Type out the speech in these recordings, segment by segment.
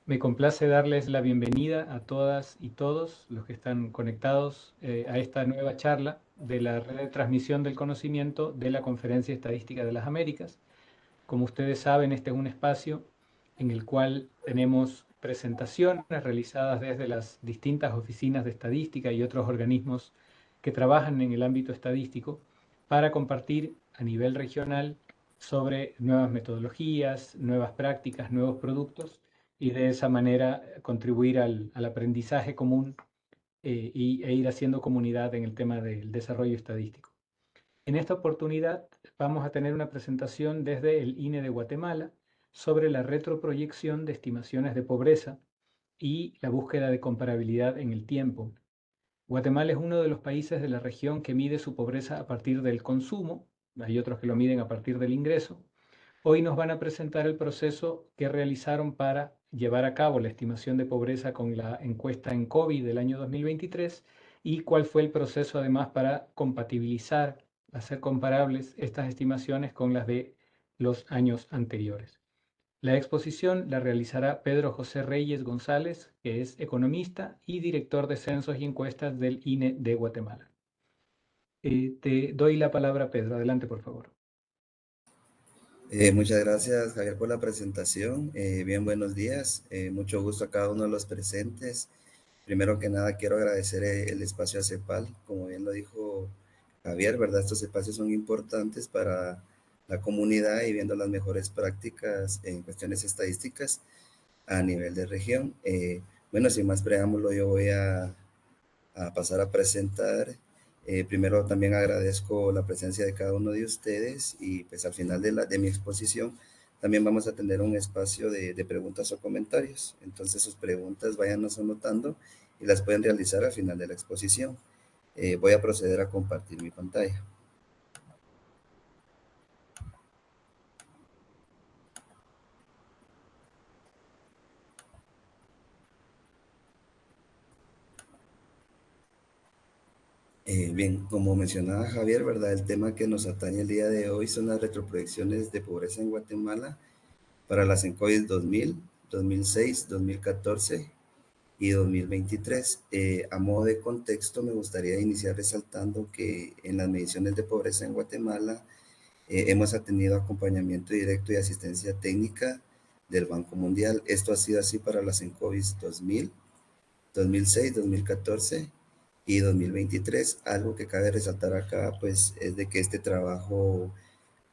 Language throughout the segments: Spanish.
Me complace darles la bienvenida a todas y todos los que están conectados a esta nueva charla de la red de transmisión del conocimiento de la Conferencia Estadística de las Américas. Como ustedes saben, este es un espacio en el cual tenemos presentaciones realizadas desde las distintas oficinas de estadística y otros organismos que trabajan en el ámbito estadístico para compartir a nivel regional sobre nuevas metodologías, nuevas prácticas, nuevos productos y de esa manera contribuir al aprendizaje común e ir haciendo comunidad en el tema del desarrollo estadístico. En esta oportunidad vamos a tener una presentación desde el INE de Guatemala sobre la retroproyección de estimaciones de pobreza y la búsqueda de comparabilidad en el tiempo. Guatemala es uno de los países de la región que mide su pobreza a partir del consumo, hay otros que lo miden a partir del ingreso. Hoy nos van a presentar el proceso que realizaron para llevar a cabo la estimación de pobreza con la encuesta en COVID del año 2023 y cuál fue el proceso además para compatibilizar, hacer comparables estas estimaciones con las de los años anteriores. La exposición la realizará Pedro José Reyes González, que es economista y director de censos y encuestas del INE de Guatemala. Te doy la palabra, Pedro. Adelante, por favor. Muchas gracias, Javier, por la presentación. Bien, buenos días. Mucho gusto a cada uno de los presentes. Primero que nada, quiero agradecer el espacio a CEPAL. Como bien lo dijo Javier, ¿verdad? Estos espacios son importantes para la comunidad y viendo las mejores prácticas en cuestiones estadísticas a nivel de región. Bueno, sin más preámbulo, yo voy a pasar a presentar. Primero también agradezco la presencia de cada uno de ustedes y pues al final de mi exposición también vamos a tener un espacio de preguntas o comentarios. Entonces sus preguntas váyanos anotando y las pueden realizar al final de la exposición. Voy a proceder a compartir mi pantalla. Bien, como mencionaba Javier, ¿verdad? El tema que nos atañe el día de hoy son las retroproyecciones de pobreza en Guatemala para las ENCOIS 2000, 2006, 2014 y 2023. A modo de contexto, me gustaría iniciar resaltando que en las mediciones de pobreza en Guatemala hemos tenido acompañamiento directo y asistencia técnica del Banco Mundial. Esto ha sido así para las ENCOIS 2000, 2006, 2014 y 2023. Algo que cabe resaltar acá, pues, es de que este trabajo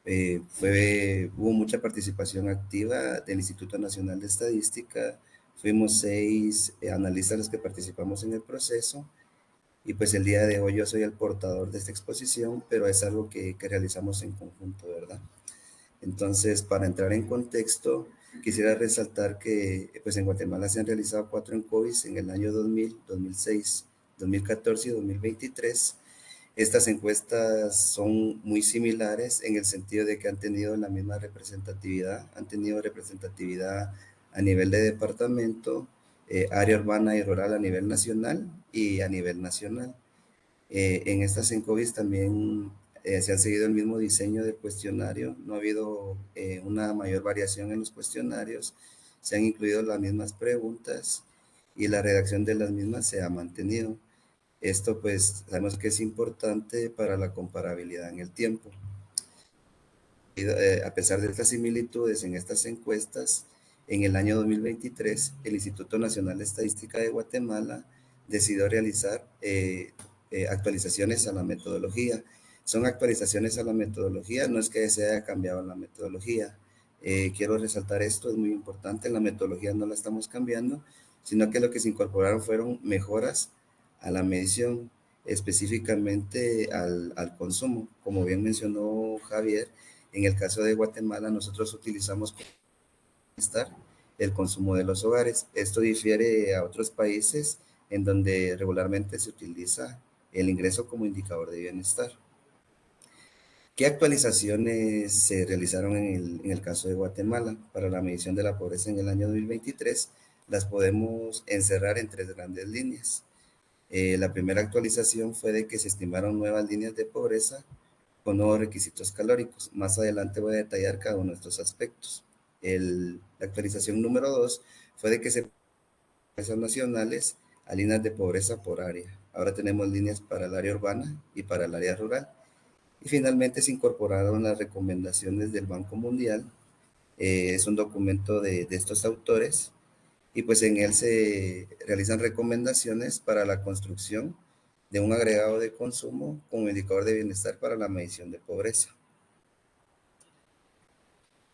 hubo mucha participación activa del Instituto Nacional de Estadística. Fuimos 6 analistas los que participamos en el proceso y pues el día de hoy yo soy el portador de esta exposición, pero es algo que realizamos en conjunto, ¿verdad? Entonces, para entrar en contexto, quisiera resaltar que pues en Guatemala se han realizado 4 ENCOIS en el año 2000, 2006, 2014 y 2023. Estas encuestas son muy similares en el sentido de que han tenido la misma representatividad, han tenido representatividad a nivel de departamento, área urbana y rural a nivel nacional y a nivel nacional. En estas ENCOIS también se ha seguido el mismo diseño del cuestionario, no ha habido una mayor variación en los cuestionarios, se han incluido las mismas preguntas y la redacción de las mismas se ha mantenido. Esto pues sabemos que es importante para la comparabilidad en el tiempo. A pesar de estas similitudes en estas encuestas, en el año 2023 el Instituto Nacional de Estadística de Guatemala decidió realizar actualizaciones a la metodología. Son actualizaciones a la metodología, no es que se haya cambiado la metodología. Quiero resaltar esto, es muy importante, la metodología no la estamos cambiando, sino que lo que se incorporaron fueron mejoras a la medición, específicamente al consumo. Como bien mencionó Javier, en el caso de Guatemala nosotros utilizamos el consumo de los hogares. Esto difiere a otros países en donde regularmente se utiliza el ingreso como indicador de bienestar. ¿Qué actualizaciones se realizaron en el caso de Guatemala para la medición de la pobreza en el año 2023? Las podemos encerrar en 3 grandes líneas. La primera actualización fue de que se estimaron nuevas líneas de pobreza con nuevos requisitos calóricos. Más adelante voy a detallar cada uno de estos aspectos. La actualización número 2 fue de que se pasaron nacionales a líneas de pobreza por área. Ahora tenemos líneas para el área urbana y para el área rural. Y finalmente se incorporaron las recomendaciones del Banco Mundial. Es un documento de estos autores y pues en él se realizan recomendaciones para la construcción de un agregado de consumo como indicador de bienestar para la medición de pobreza.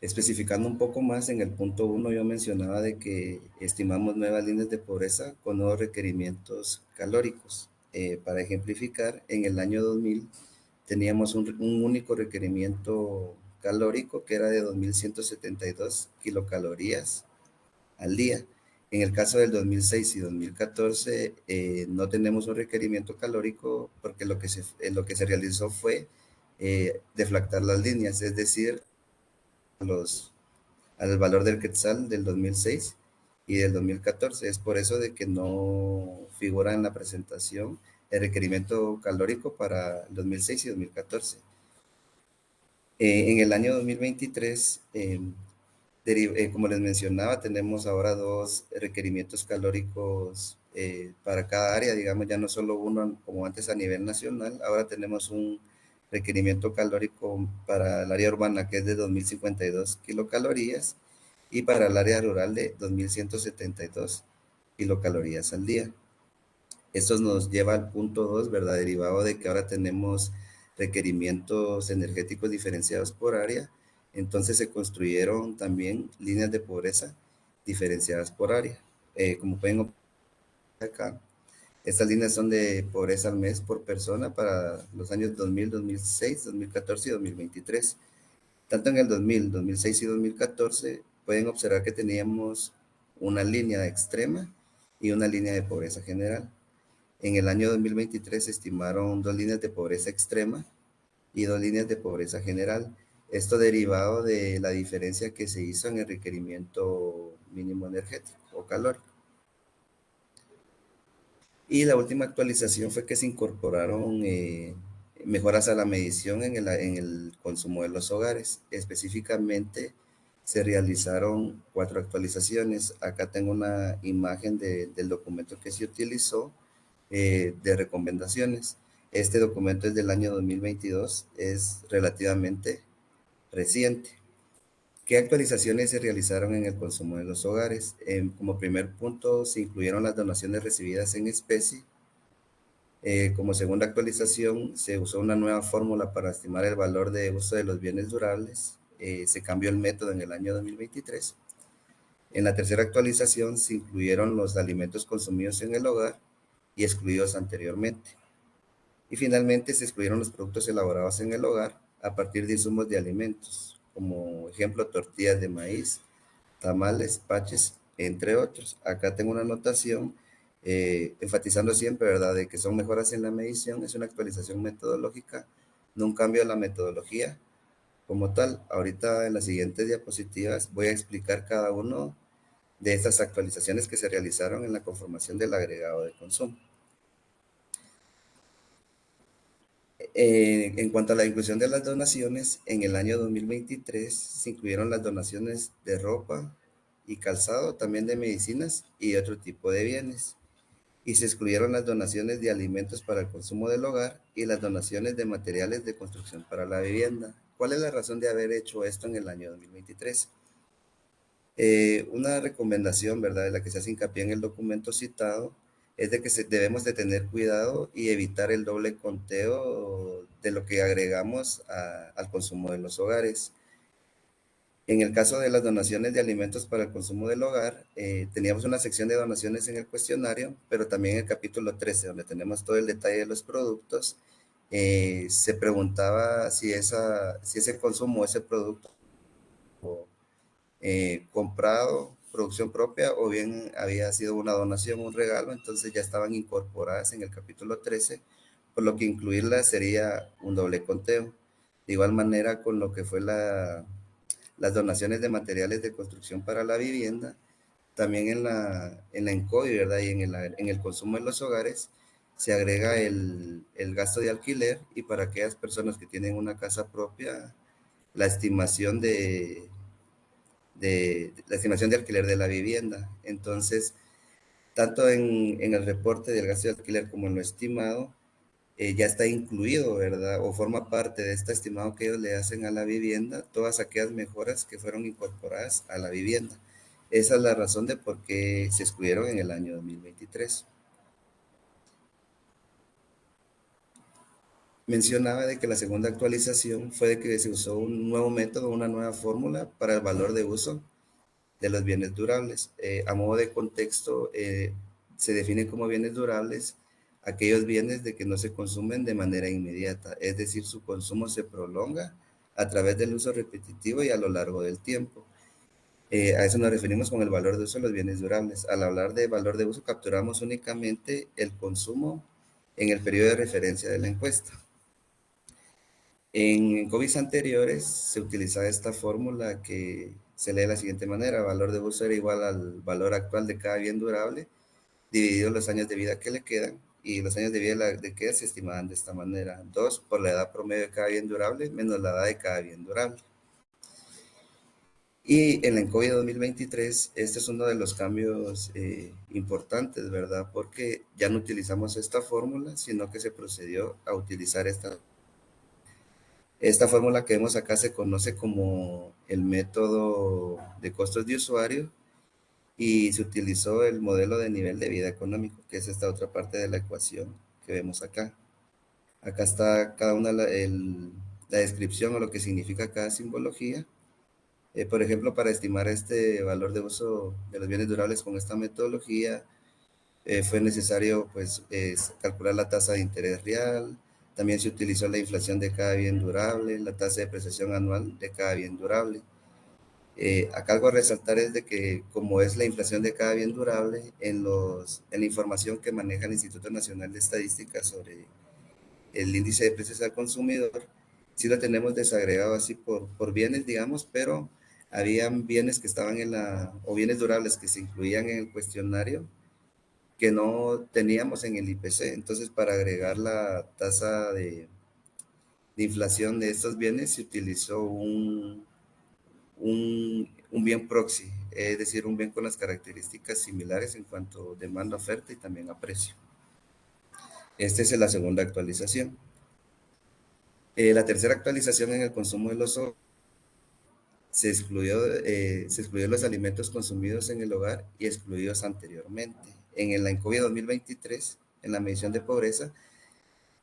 Especificando un poco más, en el punto 1 yo mencionaba de que estimamos nuevas líneas de pobreza con nuevos requerimientos calóricos. Para ejemplificar, en el año 2000 teníamos un único requerimiento calórico que era de 2.172 kilocalorías al día. En el caso del 2006 y 2014 no tenemos un requerimiento calórico porque lo que se realizó fue deflactar las líneas, es decir, al valor del quetzal del 2006 y del 2014. Es por eso de que no figura en la presentación el requerimiento calórico para el 2006 y 2014. En el año 2023, como les mencionaba, tenemos ahora dos requerimientos calóricos para cada área, digamos, ya no solo uno como antes a nivel nacional, ahora tenemos un requerimiento calórico para el área urbana que es de 2.052 kilocalorías y para el área rural de 2.172 kilocalorías al día. Esto nos lleva al punto 2, ¿verdad? Derivado de que ahora tenemos requerimientos energéticos diferenciados por área, entonces se construyeron también líneas de pobreza diferenciadas por área. Como pueden observar acá, estas líneas son de pobreza al mes por persona para los años 2000, 2006, 2014 y 2023. Tanto en el 2000, 2006 y 2014 pueden observar que teníamos una línea extrema y una línea de pobreza general. En el año 2023 se estimaron dos líneas de pobreza extrema y dos líneas de pobreza general. Esto derivado de la diferencia que se hizo en el requerimiento mínimo energético o calórico. Y la última actualización fue que se incorporaron mejoras a la medición en el consumo de los hogares. Específicamente se realizaron 4 actualizaciones. Acá tengo una imagen del documento que se utilizó de recomendaciones. Este documento es del año 2022, es relativamente reciente. ¿Qué actualizaciones se realizaron en el consumo de los hogares? Como primer punto, se incluyeron las donaciones recibidas en especie. Como segunda actualización, se usó una nueva fórmula para estimar el valor de uso de los bienes durables. Se cambió el método en el año 2023. En la tercera actualización, se incluyeron los alimentos consumidos en el hogar y excluidos anteriormente. Y finalmente, se excluyeron los productos elaborados en el hogar a partir de insumos de alimentos, como ejemplo, tortillas de maíz, tamales, paches, entre otros. Acá tengo una anotación enfatizando siempre, ¿verdad?, de que son mejoras en la medición, es una actualización metodológica, no un cambio en la metodología como tal. Ahorita en las siguientes diapositivas voy a explicar cada uno de estas actualizaciones que se realizaron en la conformación del agregado de consumo. En cuanto a la inclusión de las donaciones, en el año 2023 se incluyeron las donaciones de ropa y calzado, también de medicinas y otro tipo de bienes. Y se excluyeron las donaciones de alimentos para el consumo del hogar y las donaciones de materiales de construcción para la vivienda. ¿Cuál es la razón de haber hecho esto en el año 2023? Una recomendación, ¿verdad?, de la que se hace hincapié en el documento citado, es de que debemos de tener cuidado y evitar el doble conteo de lo que agregamos al consumo de los hogares. En el caso de las donaciones de alimentos para el consumo del hogar, teníamos una sección de donaciones en el cuestionario, pero también en el capítulo 13, donde tenemos todo el detalle de los productos, se preguntaba si ese consumo, ese producto comprado, producción propia, o bien había sido una donación, un regalo, entonces ya estaban incorporadas en el capítulo 13, por lo que incluirlas sería un doble conteo. De igual manera, con lo que fue las donaciones de materiales de construcción para la vivienda, también en la ENCODI, ¿verdad?, y en el consumo en los hogares, se agrega el gasto de alquiler, y para aquellas personas que tienen una casa propia, la estimación de la estimación de alquiler de la vivienda. Entonces, tanto en el reporte del gasto de alquiler como en lo estimado, ya está incluido, ¿verdad? O forma parte de este estimado que ellos le hacen a la vivienda, todas aquellas mejoras que fueron incorporadas a la vivienda. Esa es la razón de por qué se excluyeron en el año 2023. Mencionaba de que la segunda actualización fue de que se usó un nuevo método, una nueva fórmula para el valor de uso de los bienes durables. A modo de contexto, se define como bienes durables aquellos bienes de que no se consumen de manera inmediata, es decir, su consumo se prolonga a través del uso repetitivo y a lo largo del tiempo. A eso nos referimos con el valor de uso de los bienes durables. Al hablar de valor de uso, capturamos únicamente el consumo en el periodo de referencia de la encuesta. En COVID anteriores se utilizaba esta fórmula que se lee de la siguiente manera: valor de uso era igual al valor actual de cada bien durable dividido los años de vida que le quedan, y los años de vida de queda se estimaban de esta manera: 2 por la edad promedio de cada bien durable menos la edad de cada bien durable. Y en la COVID 2023, este es uno de los cambios importantes, ¿verdad? Porque ya no utilizamos esta fórmula, sino que se procedió a utilizar esta fórmula que vemos acá. Se conoce como el método de costos de usuario, y se utilizó el modelo de nivel de vida económico, que es esta otra parte de la ecuación que vemos acá. Acá está cada una la descripción o lo que significa cada simbología. Por ejemplo, para estimar este valor de uso de los bienes durables con esta metodología, fue necesario pues calcular la tasa de interés real. También se utilizó la inflación de cada bien durable, la tasa de depreciación anual de cada bien durable. Acá algo a resaltar es de que, como es la inflación de cada bien durable, en la información que maneja el Instituto Nacional de Estadística sobre el índice de precios al consumidor, sí lo tenemos desagregado así por bienes, digamos, pero habían bienes que estaban o bienes durables que se incluían en el cuestionario que no teníamos en el IPC. Entonces, para agregar la tasa de inflación de estos bienes, se utilizó un bien proxy, es decir, un bien con las características similares en cuanto a demanda, oferta y también a precio. Esta es la segunda actualización. La tercera actualización en el consumo de los hogares, se excluyó los alimentos consumidos en el hogar y excluidos anteriormente. En el ENCOVID 2023, en la medición de pobreza,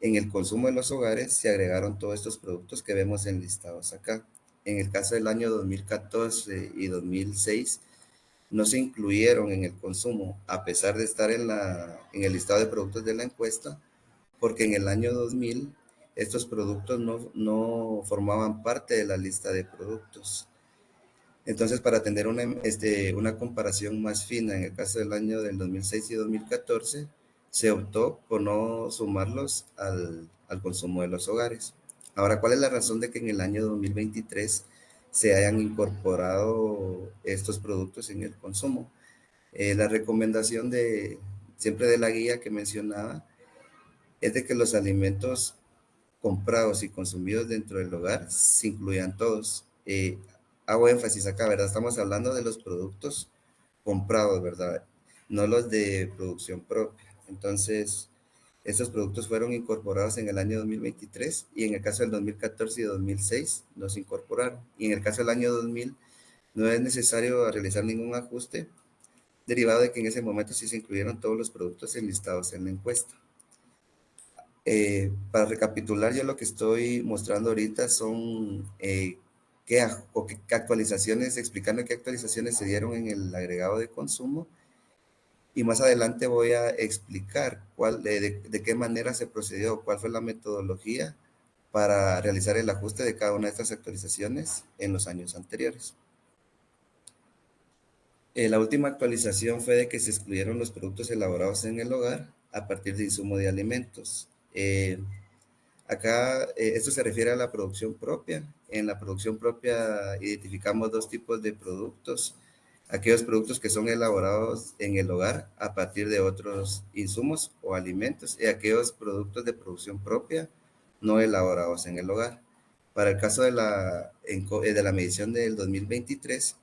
en el consumo de los hogares se agregaron todos estos productos que vemos enlistados acá. En el caso del año 2014 y 2006, no se incluyeron en el consumo, a pesar de estar en el listado de productos de la encuesta, porque en el año 2000 estos productos no formaban parte de la lista de productos. Entonces, para tener una comparación más fina, en el caso del año del 2006 y 2014, se optó por no sumarlos al consumo de los hogares. Ahora, ¿cuál es la razón de que en el año 2023 se hayan incorporado estos productos en el consumo? La recomendación siempre de la guía que mencionaba es de que los alimentos comprados y consumidos dentro del hogar se incluyan todos. Hago énfasis acá, ¿verdad? Estamos hablando de los productos comprados, ¿verdad? No los de producción propia. Entonces, estos productos fueron incorporados en el año 2023, y en el caso del 2014 y 2006 no se incorporaron. Y en el caso del año 2000 no es necesario realizar ningún ajuste, derivado de que en ese momento sí se incluyeron todos los productos enlistados en la encuesta. Para recapitular, yo lo que estoy mostrando ahorita son qué actualizaciones, explicando qué actualizaciones se dieron en el agregado de consumo, y más adelante voy a explicar de qué manera se procedió, cuál fue la metodología para realizar el ajuste de cada una de estas actualizaciones en los años anteriores. La última actualización fue de que se excluyeron los productos elaborados en el hogar a partir de insumo de alimentos. Acá esto se refiere a la producción propia. En la producción propia identificamos dos tipos de productos: aquellos productos que son elaborados en el hogar a partir de otros insumos o alimentos, y aquellos productos de producción propia no elaborados en el hogar. Para el caso de la medición del 2023,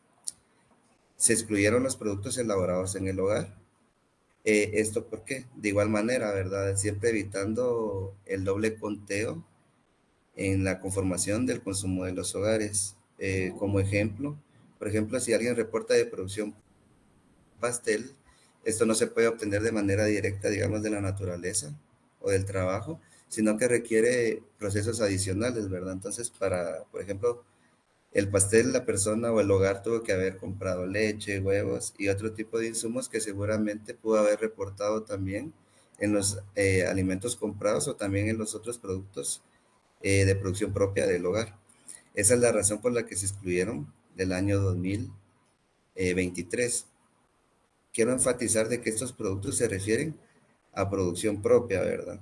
se excluyeron los productos elaborados en el hogar. ¿Esto por qué? De igual manera, ¿verdad? Siempre evitando el doble conteo en la conformación del consumo de los hogares. Como ejemplo, por ejemplo, si alguien reporta de producción pastel, esto no se puede obtener de manera directa, digamos, de la naturaleza o del trabajo, sino que requiere procesos adicionales, ¿verdad? Entonces, para, por ejemplo, el pastel, la persona o el hogar tuvo que haber comprado leche, huevos y otro tipo de insumos que seguramente pudo haber reportado también en los alimentos comprados o también en los otros productos de producción propia del hogar. Esa es la razón por la que se excluyeron del año 2023. Quiero enfatizar de que estos productos se refieren a producción propia, ¿verdad?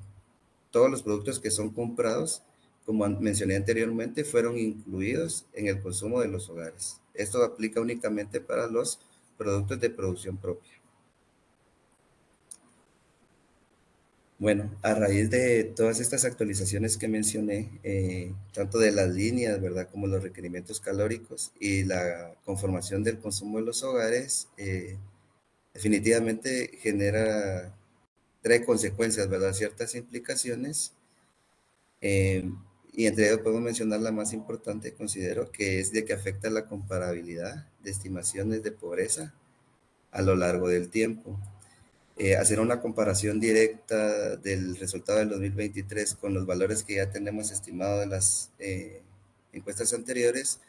Todos los productos que son comprados, como mencioné anteriormente, fueron incluidos en el consumo de los hogares. Esto aplica únicamente para los productos de producción propia. Bueno, a raíz de todas estas actualizaciones que mencioné, tanto de las líneas, ¿verdad?, como los requerimientos calóricos y la conformación del consumo de los hogares, definitivamente trae consecuencias, ¿verdad?, ciertas implicaciones. Y entre ellos podemos mencionar la más importante, considero, que es de que afecta la comparabilidad de estimaciones de pobreza a lo largo del tiempo. Hacer una comparación directa del resultado del 2023 con los valores que ya tenemos estimados de las encuestas anteriores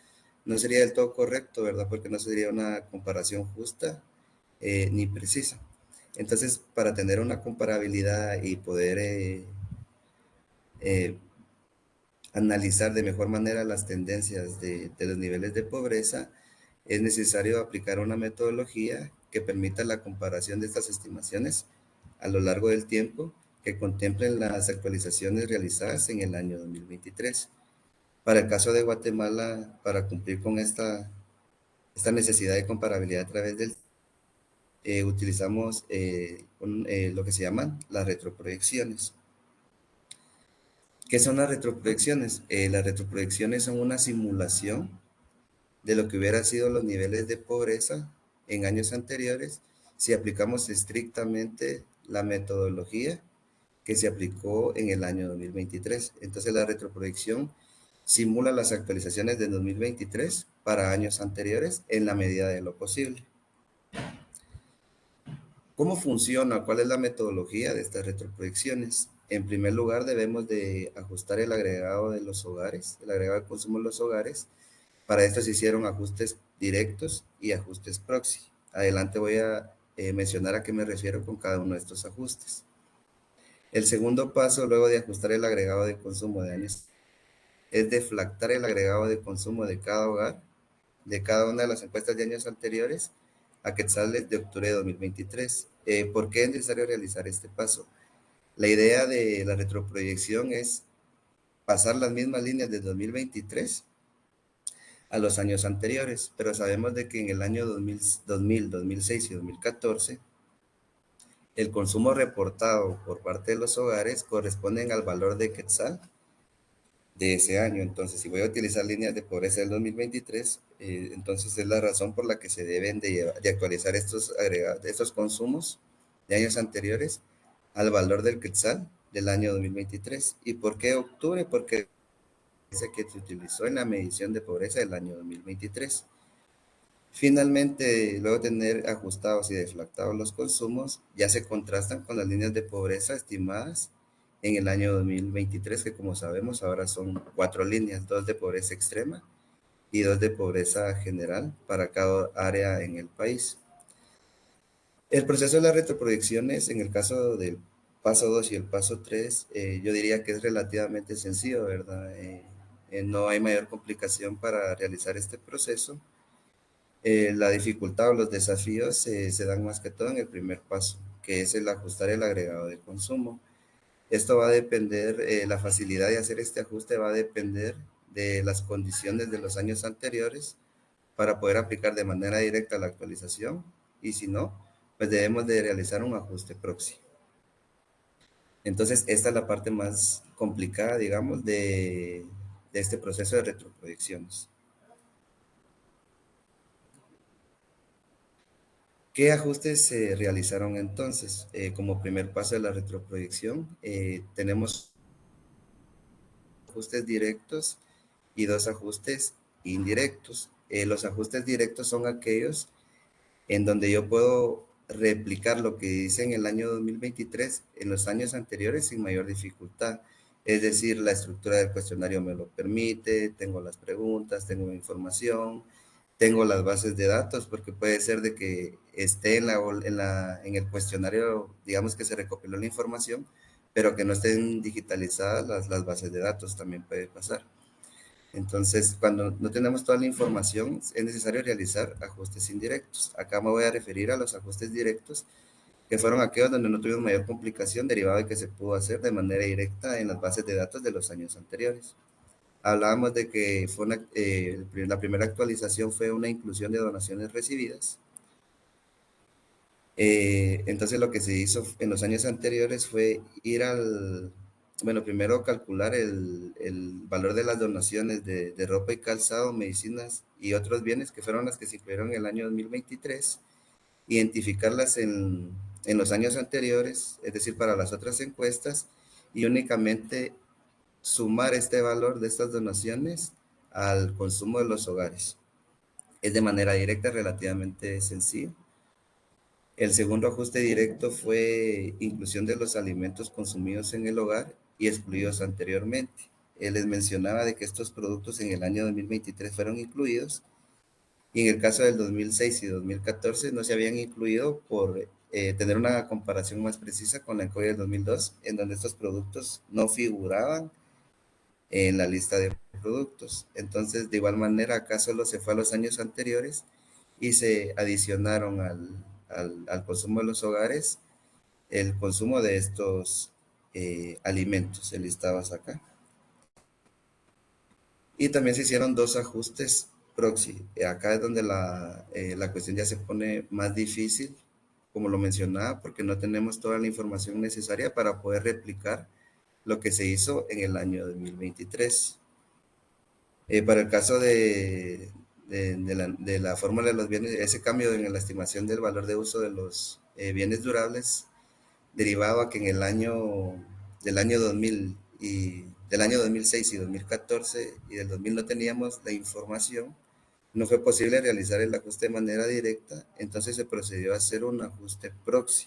no sería del todo correcto, ¿verdad? Porque no sería una comparación justa ni precisa. Entonces, para tener una comparabilidad y poder eh, analizar de mejor manera las tendencias de los niveles de pobreza, es necesario aplicar una metodología que permita la comparación de estas estimaciones a lo largo del tiempo que contemplen las actualizaciones realizadas en el año 2023. Para el caso de Guatemala, para cumplir con esta necesidad de comparabilidad a través del utilizamos lo que se llaman las retroproyecciones. ¿Qué son las retroproyecciones? Las retroproyecciones son una simulación de lo que hubiera sido los niveles de pobreza en años anteriores si aplicamos estrictamente la metodología que se aplicó en el año 2023. Entonces la retroproyección simula las actualizaciones de 2023 para años anteriores en la medida de lo posible. ¿Cómo funciona? ¿Cuál es la metodología de estas retroproyecciones? En primer lugar, debemos de ajustar el agregado de los hogares, el agregado de consumo de los hogares. Para esto se hicieron ajustes directos y ajustes proxy. Adelante voy a mencionar a qué me refiero con cada uno de estos ajustes. El segundo paso, luego de ajustar el agregado de consumo de años, es deflactar el agregado de consumo de cada hogar, de cada una de las encuestas de años anteriores, a quetzales de octubre de 2023. ¿Por qué es necesario realizar este paso? La idea de la retroproyección es pasar las mismas líneas de 2023 a los años anteriores, pero sabemos de que en el año 2006 y 2014, el consumo reportado por parte de los hogares corresponden al valor de quetzal de ese año. Entonces, si voy a utilizar líneas de pobreza del 2023, entonces es la razón por la que se deben de actualizar estos consumos de años anteriores al valor del quetzal del año 2023. ¿Y por qué octubre? Porque ese que se utilizó en la medición de pobreza del año 2023. Finalmente, luego de tener ajustados y deflactados los consumos, ya se contrastan con las líneas de pobreza estimadas en el año 2023, que como sabemos ahora son 4 líneas, 2 de pobreza extrema y 2 de pobreza general para cada área en el país. El proceso de las retroproyecciones, en el caso del paso 2 y el paso 3, yo diría que es relativamente sencillo, ¿verdad? No hay mayor complicación para realizar este proceso. La dificultad o los desafíos se dan más que todo en el primer paso, que es el ajustar el agregado de consumo. Esto va a depender, la facilidad de hacer este ajuste va a depender de las condiciones de los años anteriores para poder aplicar de manera directa la actualización, y si no, pues debemos de realizar un ajuste proxy. Entonces, esta es la parte más complicada, digamos, de este proceso de retroproyecciones. ¿Qué ajustes se realizaron entonces? Como primer paso de la retroproyección, tenemos ajustes directos y dos ajustes indirectos. Los ajustes directos son aquellos en donde yo puedo replicar lo que hice en el año 2023 en los años anteriores sin mayor dificultad. Es decir, la estructura del cuestionario me lo permite, tengo las preguntas, tengo la información, tengo las bases de datos, porque puede ser de que esté en el cuestionario, digamos que se recopiló la información, pero que no estén digitalizadas las bases de datos, también puede pasar. Entonces, cuando no tenemos toda la información, es necesario realizar ajustes indirectos. Acá me voy a referir a los ajustes directos, que fueron aquellos donde no tuvimos mayor complicación derivada de que se pudo hacer de manera directa en las bases de datos de los años anteriores. Hablábamos de que la primera actualización fue una inclusión de donaciones recibidas. Entonces lo que se hizo en los años anteriores fue bueno, primero calcular el valor de las donaciones de ropa y calzado, medicinas y otros bienes que fueron las que se incluyeron en el año 2023, identificarlas en los años anteriores, es decir, para las otras encuestas, y únicamente sumar este valor de estas donaciones al consumo de los hogares. Es de manera directa relativamente sencillo. El segundo ajuste directo fue inclusión de los alimentos consumidos en el hogar y excluidos anteriormente. Él les mencionaba de que estos productos en el año 2023 fueron incluidos y en el caso del 2006 y 2014 no se habían incluido por tener una comparación más precisa con la encuesta del 2002, en donde estos productos no figuraban en la lista de productos. Entonces, de igual manera, acá solo se fue a los años anteriores y se adicionaron al consumo de los hogares el consumo de estos alimentos enlistados acá. Y también se hicieron dos ajustes proxy. Acá es donde la cuestión ya se pone más difícil, como lo mencionaba, porque no tenemos toda la información necesaria para poder replicar lo que se hizo en el año 2023. Para el caso de la fórmula de los bienes, ese cambio en la estimación del valor de uso de los bienes durables derivaba que en del año 2000 y del año 2006 y 2014 y del 2000 no teníamos la información, no fue posible realizar el ajuste de manera directa, entonces se procedió a hacer un ajuste proxy.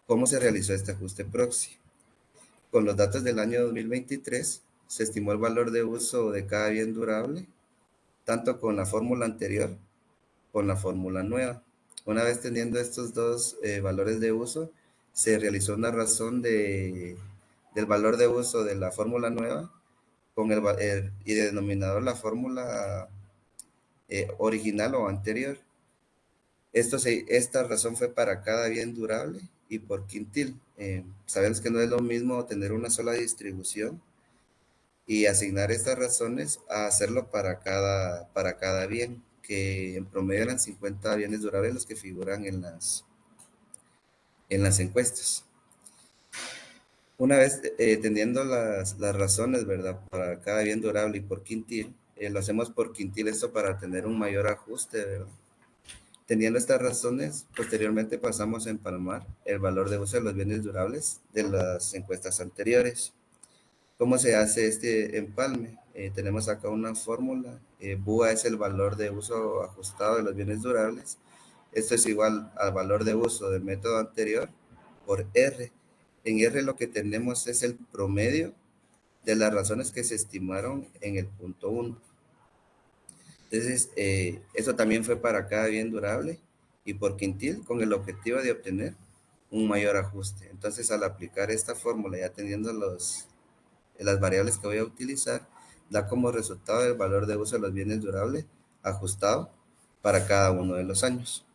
¿Cómo se realizó este ajuste proxy? Con los datos del año 2023 se estimó el valor de uso de cada bien durable, tanto con la fórmula anterior con la fórmula nueva. Una vez teniendo estos dos valores de uso, se realizó una razón del valor de uso de la fórmula nueva con y de denominador la fórmula original o anterior. Esta razón fue para cada bien durable y por quintil. Sabemos que no es lo mismo tener una sola distribución y asignar estas razones a hacerlo para cada bien, que en promedio eran 50 bienes durables los que figuran en las encuestas. Una vez teniendo las razones, ¿verdad? Para cada bien durable y por quintil, lo hacemos por quintil esto para tener un mayor ajuste, ¿verdad? Teniendo estas razones, posteriormente pasamos a empalmar el valor de uso de los bienes durables de las encuestas anteriores. ¿Cómo se hace este empalme? Tenemos acá una fórmula. BUA es el valor de uso ajustado de los bienes durables. Esto es igual al valor de uso del método anterior por R. En R lo que tenemos es el promedio de las razones que se estimaron en el punto 1. Entonces, eso también fue para cada bien durable y por quintil con el objetivo de obtener un mayor ajuste. Entonces, al aplicar esta fórmula, ya teniendo las variables que voy a utilizar, da como resultado el valor de uso de los bienes durables ajustado para cada uno de los años.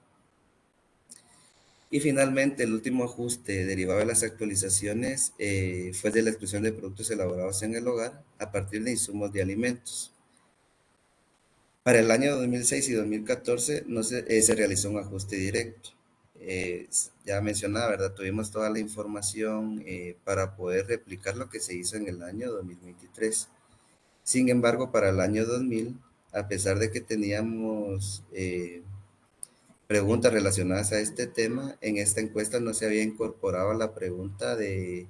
Y finalmente, el último ajuste derivado de las actualizaciones fue de la exclusión de productos elaborados en el hogar a partir de insumos de alimentos. Para el año 2006 y 2014 no se realizó un ajuste directo. Ya mencionaba, ¿verdad? Tuvimos toda la información para poder replicar lo que se hizo en el año 2023. Sin embargo, para el año 2000, a pesar de que teníamos preguntas relacionadas a este tema. En esta encuesta no se había incorporado la pregunta de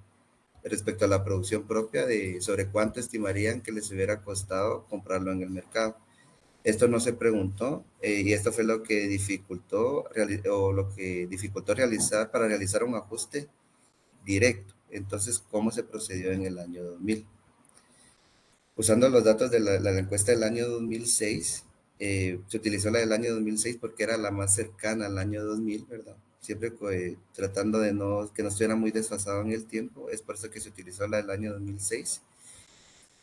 respecto a la producción propia de sobre cuánto estimarían que les hubiera costado comprarlo en el mercado. Esto no se preguntó y esto fue lo que dificultó realizar para realizar un ajuste directo. Entonces, ¿cómo se procedió en el año 2000? Usando los datos de la encuesta del año 2006, se utilizó la del año 2006 porque era la más cercana al año 2000, ¿verdad? Siempre tratando de que no estuviera muy desfasado en el tiempo, es por eso que se utilizó la del año 2006.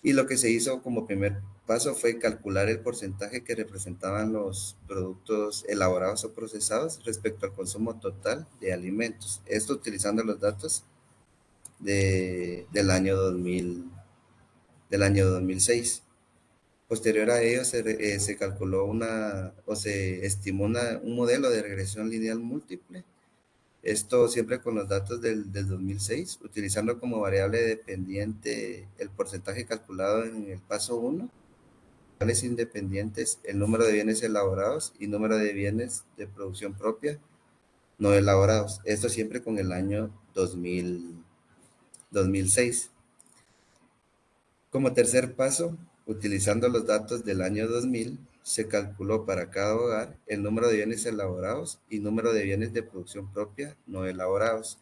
Y lo que se hizo como primer paso fue calcular el porcentaje que representaban los productos elaborados o procesados respecto al consumo total de alimentos. Esto utilizando los datos del año 2000, del año 2006. Posterior a ello se calculó se estimó un modelo de regresión lineal múltiple. Esto siempre con los datos del 2006, utilizando como variable dependiente el porcentaje calculado en el paso 1, variables independientes, el número de bienes elaborados y número de bienes de producción propia no elaborados. Esto siempre con el año 2006. Como tercer paso, utilizando los datos del año 2000, se calculó para cada hogar el número de bienes elaborados y número de bienes de producción propia no elaborados.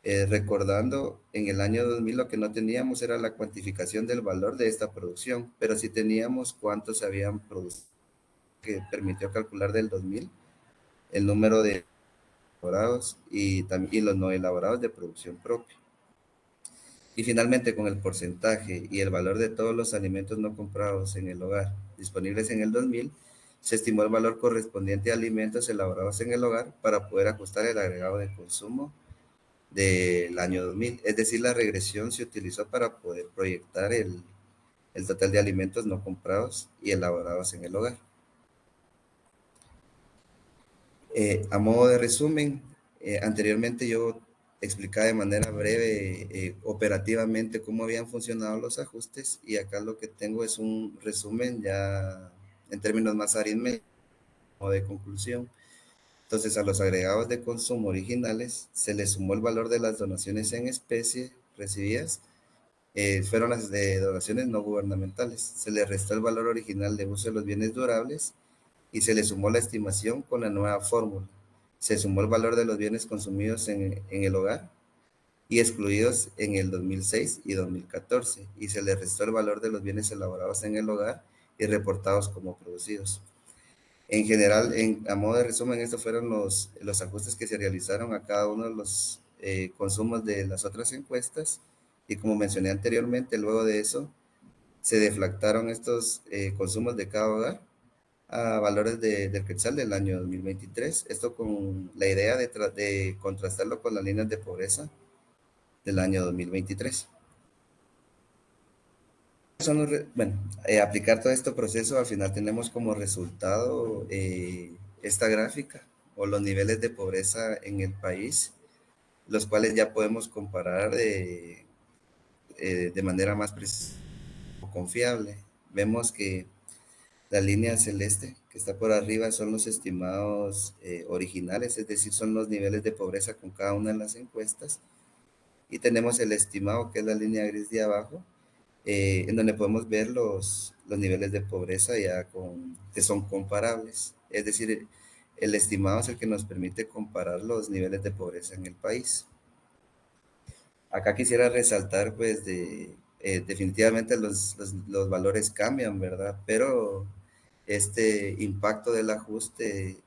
Recordando, en el año 2000 lo que no teníamos era la cuantificación del valor de esta producción, pero sí teníamos cuántos se habían producido, que permitió calcular del 2000 el número de elaborados y los no elaborados de producción propia. Y finalmente, con el porcentaje y el valor de todos los alimentos no comprados en el hogar disponibles en el 2000, se estimó el valor correspondiente a alimentos elaborados en el hogar para poder ajustar el agregado de consumo del año 2000. Es decir, la regresión se utilizó para poder proyectar el total de alimentos no comprados y elaborados en el hogar. A modo de resumen, anteriormente yo explicaba de manera breve, operativamente, cómo habían funcionado los ajustes, y acá lo que tengo es un resumen ya en términos más aritméticos o de conclusión. Entonces, a los agregados de consumo originales se les sumó el valor de las donaciones en especie recibidas, fueron las de donaciones no gubernamentales. Se les restó el valor original de uso de los bienes durables y se le sumó la estimación con la nueva fórmula. Se sumó el valor de los bienes consumidos en el hogar y excluidos en el 2006 y 2014, y se le restó el valor de los bienes elaborados en el hogar y reportados como producidos. En general, a modo de resumen, estos fueron los ajustes que se realizaron a cada uno de los consumos de las otras encuestas, y como mencioné anteriormente, luego de eso se deflactaron estos consumos de cada hogar a valores del Quetzal del año 2023, esto con la idea de contrastarlo con las líneas de pobreza del año 2023. Bueno, aplicar todo este proceso, al final tenemos como resultado esta gráfica o los niveles de pobreza en el país, los cuales ya podemos comparar de manera más precisa o confiable. Vemos que la línea celeste que está por arriba son los estimados originales, es decir, son los niveles de pobreza con cada una de las encuestas. Y tenemos el estimado, que es la línea gris de abajo, en donde podemos ver los niveles de pobreza que son comparables. Es decir, el estimado es el que nos permite comparar los niveles de pobreza en el país. Acá quisiera resaltar, pues, definitivamente los valores cambian, ¿verdad? Pero este impacto del ajuste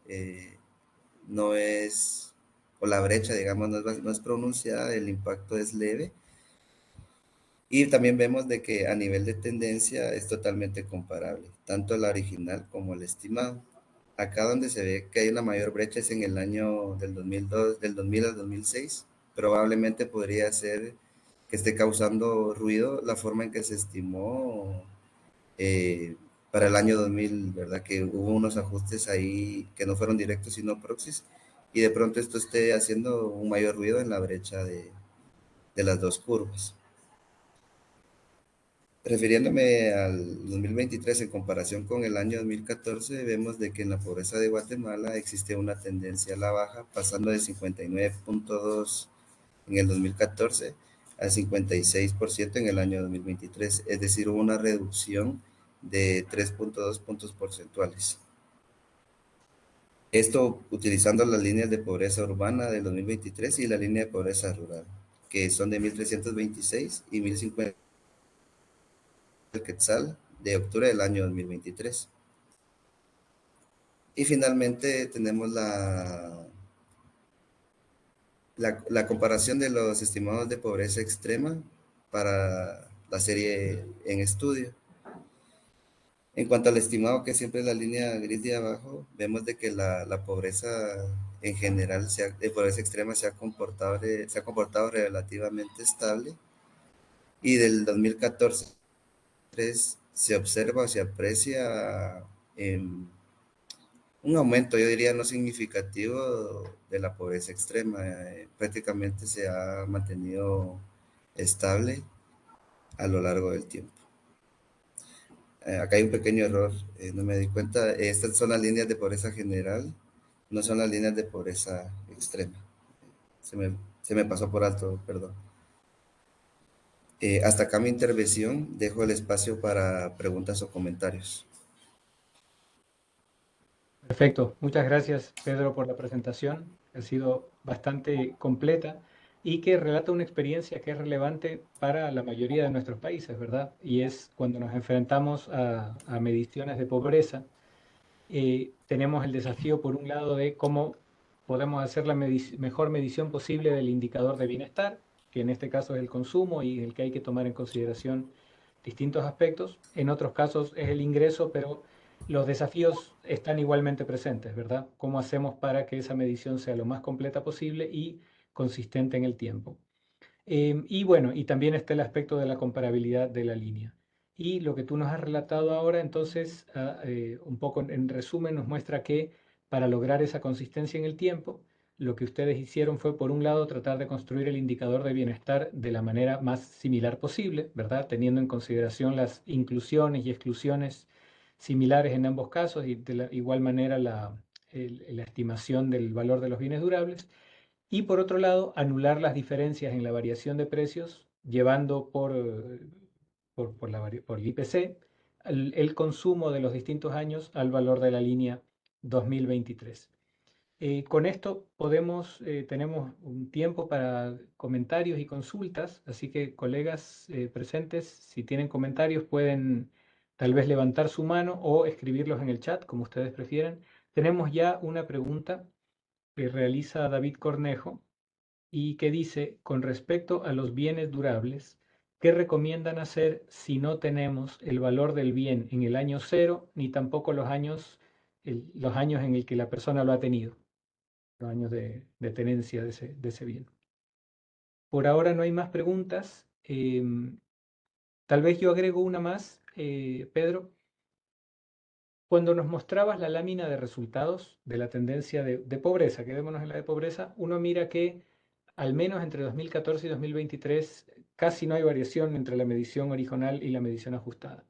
no es, o la brecha, digamos, no es pronunciada, el impacto es leve. Y también vemos de que a nivel de tendencia es totalmente comparable, tanto la original como el estimado. Acá donde se ve que hay una mayor brecha es en el año del 2000 al 2006. Probablemente podría ser que esté causando ruido la forma en que se estimó para el año 2000, ¿verdad? Que hubo unos ajustes ahí que no fueron directos sino proxies, y de pronto esto esté haciendo un mayor ruido en la brecha de las dos curvas. Refiriéndome al 2023 en comparación con el año 2014, vemos de que en la pobreza de Guatemala existe una tendencia a la baja, pasando de 59.2 en el 2014 al 56% en el año 2023, es decir, hubo una reducción de 3.2 puntos porcentuales. Esto utilizando las líneas de pobreza urbana del 2023 y la línea de pobreza rural, que son de 1.326 y 1.050 el quetzal de octubre del año 2023. Y finalmente tenemos la comparación de los estimados de pobreza extrema para la serie en estudio. En cuanto al estimado, que siempre es la línea gris de abajo, vemos de que la pobreza en general, de pobreza extrema, se ha comportado relativamente estable, y del 2014 se observa o se aprecia un aumento, yo diría, no significativo de la pobreza extrema. Prácticamente se ha mantenido estable a lo largo del tiempo. Acá hay un pequeño error, no me di cuenta. Estas son las líneas de pobreza general, no son las líneas de pobreza extrema. Se me pasó por alto, perdón. Hasta acá mi intervención. Dejo el espacio para preguntas o comentarios. Perfecto, muchas gracias Pedro por la presentación, ha sido bastante completa y que relata una experiencia que es relevante para la mayoría de nuestros países, ¿verdad? Y es cuando nos enfrentamos a mediciones de pobreza, tenemos el desafío por un lado de cómo podemos hacer la mejor medición posible del indicador de bienestar, que en este caso es el consumo y en el que hay que tomar en consideración distintos aspectos. En otros casos es el ingreso, pero los desafíos están igualmente presentes, ¿verdad? ¿Cómo hacemos para que esa medición sea lo más completa posible y consistente en el tiempo? Y bueno, y también está el aspecto de la comparabilidad de la línea. Y lo que tú nos has relatado ahora, entonces, un poco en resumen, nos muestra que para lograr esa consistencia en el tiempo, lo que ustedes hicieron fue, por un lado, tratar de construir el indicador de bienestar de la manera más similar posible, ¿verdad? Teniendo en consideración las inclusiones y exclusiones similares en ambos casos y de la igual manera la estimación del valor de los bienes durables. Y por otro lado, anular las diferencias en la variación de precios, llevando por el IPC el consumo de los distintos años al valor de la línea 2023. Con esto tenemos un tiempo para comentarios y consultas, así que colegas presentes, si tienen comentarios pueden tal vez levantar su mano o escribirlos en el chat, como ustedes prefieran. Tenemos ya una pregunta que realiza David Cornejo y que dice, con respecto a los bienes durables, ¿qué recomiendan hacer si no tenemos el valor del bien en el año cero, ni tampoco los años en el que la persona lo ha tenido, los años de tenencia de ese bien? Por ahora no hay más preguntas. Tal vez yo agrego una más, Pedro. Cuando nos mostrabas la lámina de resultados de la tendencia de pobreza, quedémonos en la de pobreza, uno mira que al menos entre 2014 y 2023 casi no hay variación entre la medición original y la medición ajustada.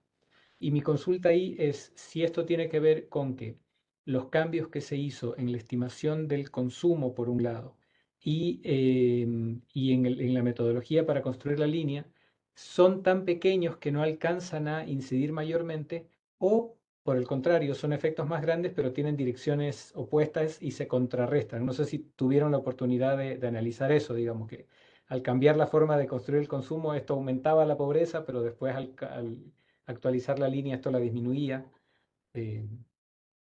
Y mi consulta ahí es si esto tiene que ver con que los cambios que se hizo en la estimación del consumo, por un lado, y en la metodología para construir la línea, son tan pequeños que no alcanzan a incidir mayormente, o por el contrario, son efectos más grandes, pero tienen direcciones opuestas y se contrarrestan. No sé si tuvieron la oportunidad de analizar eso, digamos que al cambiar la forma de construir el consumo, esto aumentaba la pobreza, pero después al actualizar la línea esto la disminuía. Eh,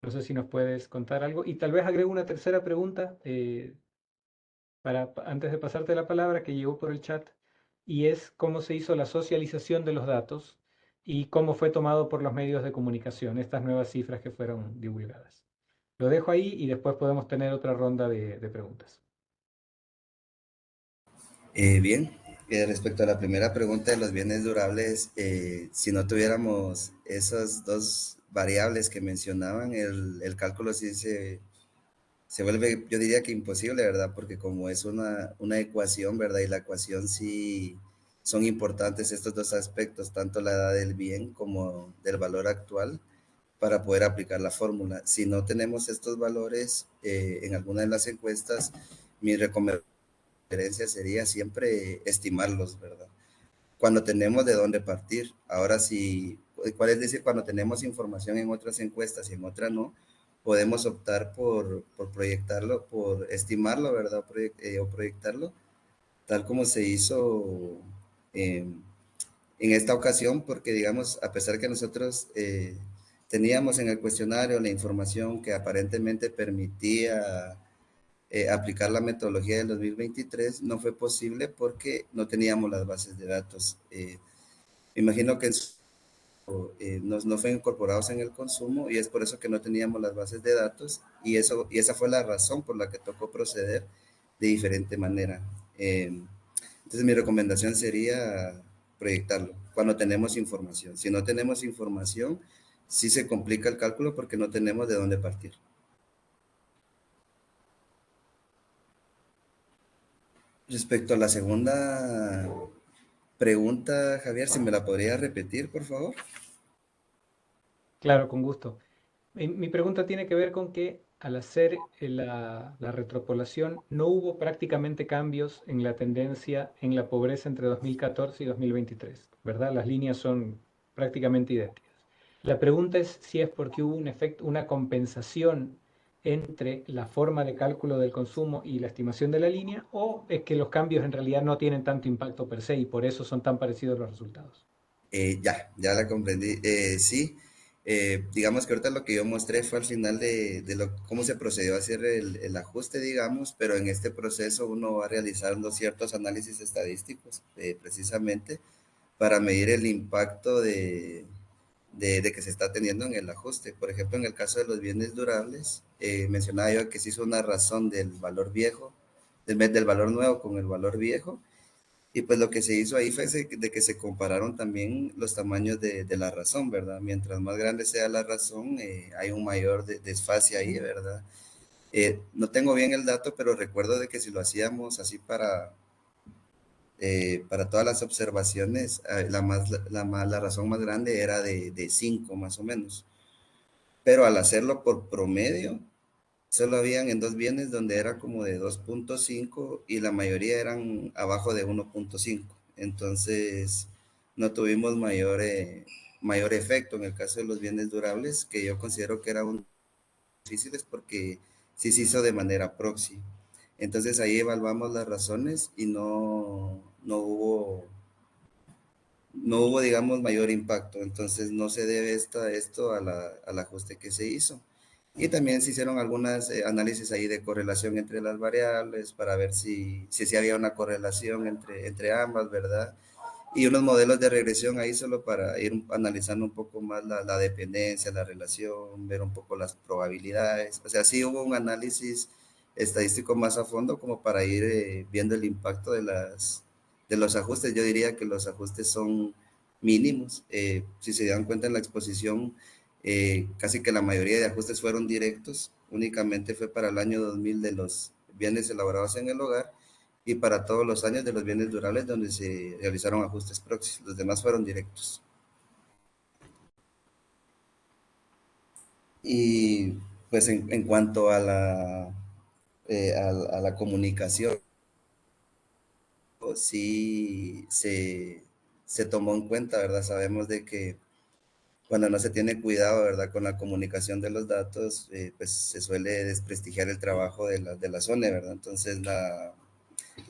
no sé si nos puedes contar algo. Y tal vez agrego una tercera pregunta antes de pasarte la palabra que llegó por el chat, y es cómo se hizo la socialización de los datos y cómo fue tomado por los medios de comunicación estas nuevas cifras que fueron divulgadas. Lo dejo ahí y después podemos tener otra ronda de preguntas. Bien, respecto a la primera pregunta de los bienes durables, si no tuviéramos esas dos variables que mencionaban, el cálculo sí se vuelve, yo diría que imposible, ¿verdad? Porque como es una ecuación, ¿verdad? Y la ecuación sí son importantes estos dos aspectos, tanto la edad del bien como del valor actual, para poder aplicar la fórmula. Si no tenemos estos valores en alguna de las encuestas, mi recomendación sería siempre estimarlos, ¿verdad? Cuando tenemos de dónde partir. Ahora sí, ¿cuál es decir? Cuando tenemos información en otras encuestas y en otras no, podemos optar por proyectarlo, por estimarlo, ¿verdad? O proyectarlo, tal como se hizo eh, en esta ocasión, porque digamos, a pesar que nosotros teníamos en el cuestionario la información que aparentemente permitía aplicar la metodología del 2023, no fue posible porque no teníamos las bases de datos. Me imagino que no fue incorporados en el consumo y es por eso que no teníamos las bases de datos y esa fue la razón por la que tocó proceder de diferente manera. Entonces mi recomendación sería proyectarlo cuando tenemos información. Si no tenemos información, sí se complica el cálculo porque no tenemos de dónde partir. Respecto a la segunda pregunta, Javier, si me la podría repetir, por favor. Claro, con gusto. Mi pregunta tiene que ver con que al hacer la retropolación no hubo prácticamente cambios en la tendencia en la pobreza entre 2014 y 2023, ¿verdad? Las líneas son prácticamente idénticas. La pregunta es si es porque hubo un efecto, una compensación entre la forma de cálculo del consumo y la estimación de la línea, o es que los cambios en realidad no tienen tanto impacto per se y por eso son tan parecidos los resultados. Ya la comprendí. Sí, digamos que ahorita lo que yo mostré fue al final cómo se procedió a hacer el ajuste, digamos, pero en este proceso uno va realizando ciertos análisis estadísticos, precisamente para medir el impacto de que se está teniendo en el ajuste. Por ejemplo, en el caso de los bienes durables, mencionaba yo que se hizo una razón del valor viejo, del valor nuevo con el valor viejo, y pues lo que se hizo ahí fue de que se compararon también los tamaños de la razón, ¿verdad? Mientras más grande sea la razón, hay un mayor desfase ahí, ¿verdad? No tengo bien el dato, pero recuerdo de que si lo hacíamos así para todas las observaciones, la razón más grande era de 5 más o menos. Pero al hacerlo por promedio, solo habían en dos bienes donde era como de 2.5 y la mayoría eran abajo de 1.5. Entonces, no tuvimos mayor efecto en el caso de los bienes durables, que yo considero que eran difíciles porque sí se hizo de manera proxy. Entonces ahí evaluamos las razones y no hubo, digamos, mayor impacto. Entonces no se debe esto al ajuste que se hizo. Y también se hicieron algunos análisis ahí de correlación entre las variables para ver si había una correlación entre ambas, ¿verdad? Y unos modelos de regresión ahí solo para ir analizando un poco más la dependencia, la relación, ver un poco las probabilidades. O sea, sí hubo un análisis estadístico más a fondo como para ir viendo el impacto de los ajustes. Yo diría que los ajustes son mínimos. Si se dan cuenta en la exposición, casi que la mayoría de ajustes fueron directos. Únicamente fue para el año 2000 de los bienes elaborados en el hogar y para todos los años de los bienes durables donde se realizaron ajustes proxies. Los demás fueron directos. Y pues en cuanto a la comunicación, sí se tomó en cuenta, ¿verdad? Sabemos de que cuando no se tiene cuidado, ¿verdad? Con la comunicación de los datos, pues se suele desprestigiar el trabajo de la zona, ¿verdad? Entonces la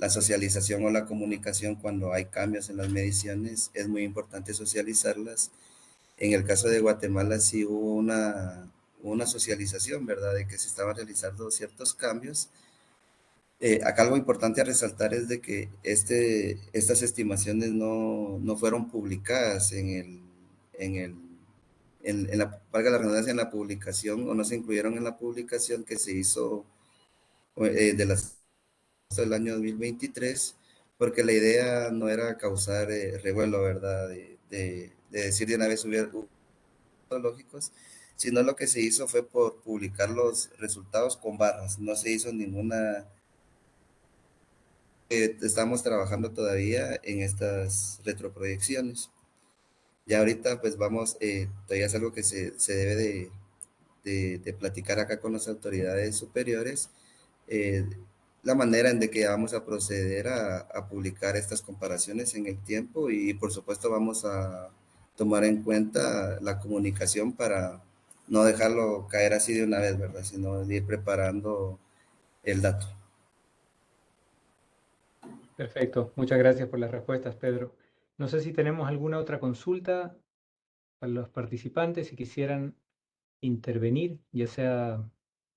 socialización o la comunicación cuando hay cambios en las mediciones es muy importante socializarlas. En el caso de Guatemala sí hubo una socialización, ¿verdad? De que se estaban realizando ciertos cambios. Acá algo importante a resaltar es de que estas estimaciones no fueron publicadas valga la redundancia, en la publicación o no se incluyeron en la publicación que se hizo del año 2023, porque la idea no era causar revuelo, ¿verdad? De decir de una vez hubiera lógicos, sino lo que se hizo fue por publicar los resultados con barras, no se hizo ninguna estamos trabajando todavía en estas retroproyecciones. Ya ahorita pues vamos, todavía es algo que se debe de platicar acá con las autoridades superiores, eh, la manera en de que vamos a proceder a publicar estas comparaciones en el tiempo y por supuesto vamos a tomar en cuenta la comunicación para no dejarlo caer así de una vez, ¿verdad? Sino de ir preparando el dato. Perfecto, muchas gracias por las respuestas, Pedro. No sé si tenemos alguna otra consulta para los participantes si quisieran intervenir, ya sea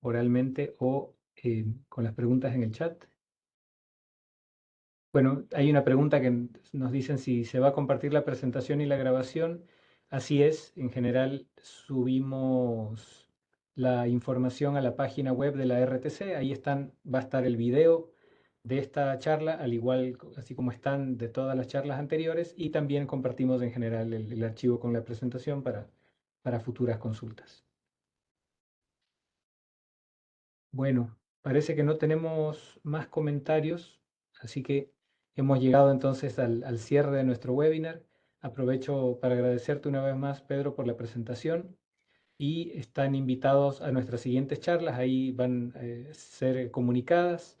oralmente o con las preguntas en el chat. Bueno, hay una pregunta que nos dicen si se va a compartir la presentación y la grabación. Así es, en general subimos la información a la página web de la RTC. Ahí va a estar el video de esta charla, al igual así como están de todas las charlas anteriores, y también compartimos en general el archivo con la presentación para futuras consultas. Bueno, parece que no tenemos más comentarios, así que hemos llegado entonces al cierre de nuestro webinar. Aprovecho para agradecerte una vez más, Pedro, por la presentación y están invitados a nuestras siguientes charlas. Ahí van a ser comunicadas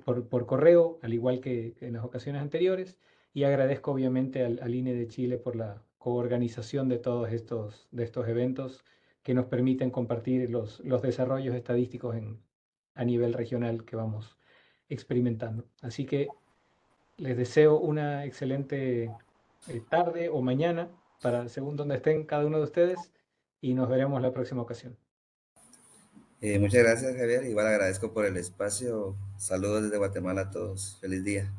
por correo, al igual que en las ocasiones anteriores. Y agradezco obviamente al INE de Chile por la coorganización de todos de estos eventos que nos permiten compartir los desarrollos estadísticos a nivel regional que vamos experimentando. Así que les deseo una excelente tarde o mañana según donde estén cada uno de ustedes y nos veremos la próxima ocasión. Muchas gracias, Javier. Igual agradezco por el espacio. Saludos desde Guatemala a todos. Feliz día.